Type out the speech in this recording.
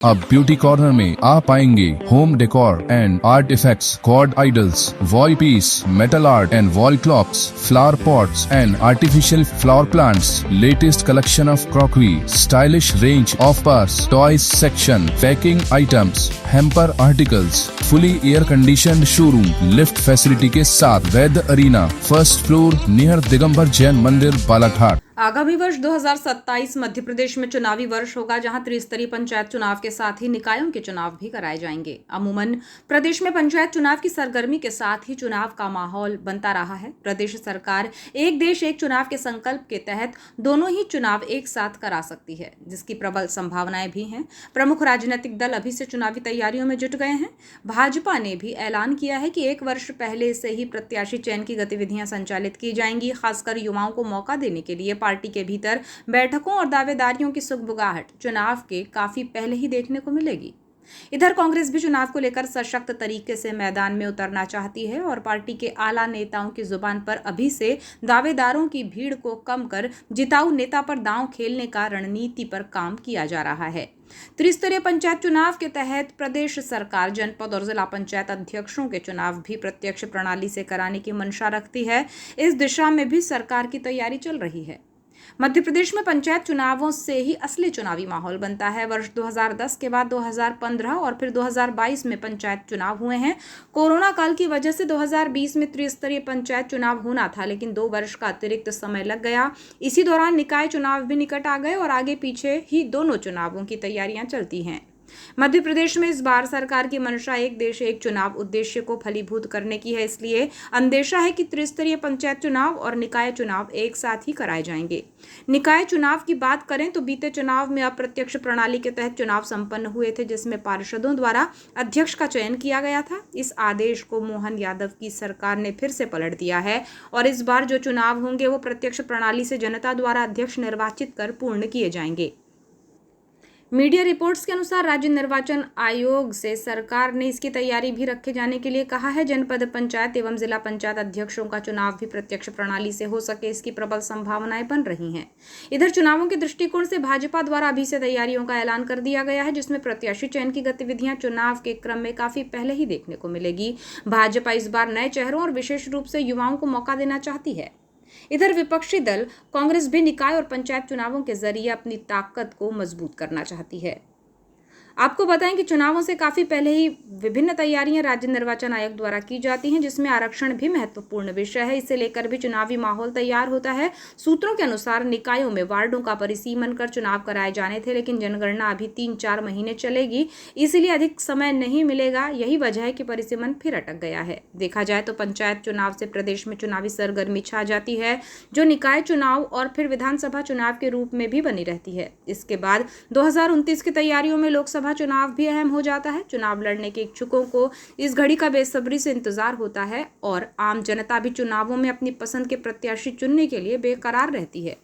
अब beauty corner में आप पाएंगे home decor and art effects, god idols, wall piece, metal art and wall clocks, flower pots and artificial flower plants, latest collection of crockery, stylish range of purse, toys section, packing items, hamper articles, fully air conditioned showroom, lift facility के साथ Vaidya arena, first floor near Digambar Jain मंदिर, बालाघाट। आगामी वर्ष 2027 मध्य प्रदेश में चुनावी वर्ष होगा, जहां त्रिस्तरीय पंचायत चुनाव के साथ ही निकायों के चुनाव भी कराए जाएंगे। अमूमन प्रदेश में पंचायत चुनाव की सरगर्मी के साथ ही चुनाव का माहौल बनता रहा है। प्रदेश सरकार एक देश एक चुनाव के संकल्प के तहत दोनों ही चुनाव एक साथ करा सकती है, जिसकी प्रबल संभावनाएं भी हैं। प्रमुख राजनीतिक दल अभी से चुनावी तैयारियों में जुट गए हैं। भाजपा ने भी ऐलान किया है कि 1 वर्ष पहले से ही प्रत्याशी चयन की गतिविधियां संचालित की जाएंगी। खासकर युवाओं को मौका देने के लिए पार्टी के भीतर बैठकों और दावेदारियों की सुगबुगाहट चुनाव के काफी पहले ही देखने को मिलेगी। इधर कांग्रेस भी चुनाव को लेकर सशक्त तरीके से मैदान में उतरना चाहती है और पार्टी के आला नेताओं की जुबान पर अभी से दावेदारों की भीड़ को कम कर जिताऊ नेता पर दांव खेलने का रणनीति पर काम किया जा रहा है। त्रिस्तरीय पंचायत चुनाव के तहत प्रदेश सरकार जनपद और जिला पंचायत अध्यक्षों के चुनाव भी प्रत्यक्ष प्रणाली से कराने की मंशा रखती है। इस दिशा में भी सरकार की तैयारी चल रही है। मध्य प्रदेश में पंचायत चुनावों से ही असली चुनावी माहौल बनता है। वर्ष 2010 के बाद 2015 और फिर 2022 में पंचायत चुनाव हुए हैं। कोरोना काल की वजह से 2020 में त्रिस्तरीय पंचायत चुनाव होना था, लेकिन 2 वर्ष का अतिरिक्त समय लग गया। इसी दौरान निकाय चुनाव भी निकट आ गए और आगे पीछे ही दोनों चुनावों की तैयारियां चलती हैं। मध्य प्रदेश में इस बार सरकार की मंशा एक देश एक चुनाव उद्देश्य को फलीभूत करने की है। इसलिए अंदेशा है कि त्रिस्तरीय पंचायत चुनाव और निकाय चुनाव एक साथ ही कराए जाएंगे। निकाय चुनाव की बात करें तो बीते चुनाव में अप्रत्यक्ष प्रणाली के तहत चुनाव संपन्न हुए थे, जिसमें पार्षदों द्वारा अध्यक्ष का चयन किया गया था। इस आदेश को मोहन यादव की सरकार ने फिर से पलट दिया है और इस बार जो चुनाव होंगे वो प्रत्यक्ष प्रणाली से जनता द्वारा अध्यक्ष निर्वाचित कर पूर्ण किए जाएंगे। मीडिया रिपोर्ट्स के अनुसार राज्य निर्वाचन आयोग से सरकार ने इसकी तैयारी भी रखे जाने के लिए कहा है। जनपद पंचायत एवं जिला पंचायत अध्यक्षों का चुनाव भी प्रत्यक्ष प्रणाली से हो सके, इसकी प्रबल संभावनाएं बन रही हैं। इधर चुनावों के दृष्टिकोण से भाजपा द्वारा अभी से तैयारियों का ऐलान कर दिया गया है, जिसमें प्रत्याशी चयन की गतिविधियां चुनाव के क्रम में काफी पहले ही देखने को मिलेगी। भाजपा इस बार नए चेहरों और विशेष रूप से युवाओं को मौका देना चाहती है। इधर विपक्षी दल कांग्रेस भी निकाय और पंचायत चुनावों के जरिए अपनी ताकत को मजबूत करना चाहती है। आपको बताएं कि चुनावों से काफी पहले ही विभिन्न तैयारियां राज्य निर्वाचन आयोग द्वारा की जाती हैं, जिसमें आरक्षण भी महत्वपूर्ण विषय है। इसे लेकर भी चुनावी माहौल तैयार होता है। सूत्रों के अनुसार निकायों में वार्डों का परिसीमन कर चुनाव कराए जाने थे, लेकिन जनगणना अभी 3-4 महीने चलेगी, इसलिए अधिक समय नहीं मिलेगा। यही वजह है कि परिसीमन फिर अटक गया है। देखा जाए तो पंचायत चुनाव से प्रदेश में चुनावी सरगर्मी छा जाती है, जो निकाय चुनाव और फिर विधानसभा चुनाव के रूप में भी बनी रहती है। इसके बाद 2029 की तैयारियों में लोकसभा चुनाव भी अहम हो जाता है। चुनाव लड़ने के इच्छुकों को इस घड़ी का बेसब्री से इंतजार होता है और आम जनता भी चुनावों में अपनी पसंद के प्रत्याशी चुनने के लिए बेकरार रहती है।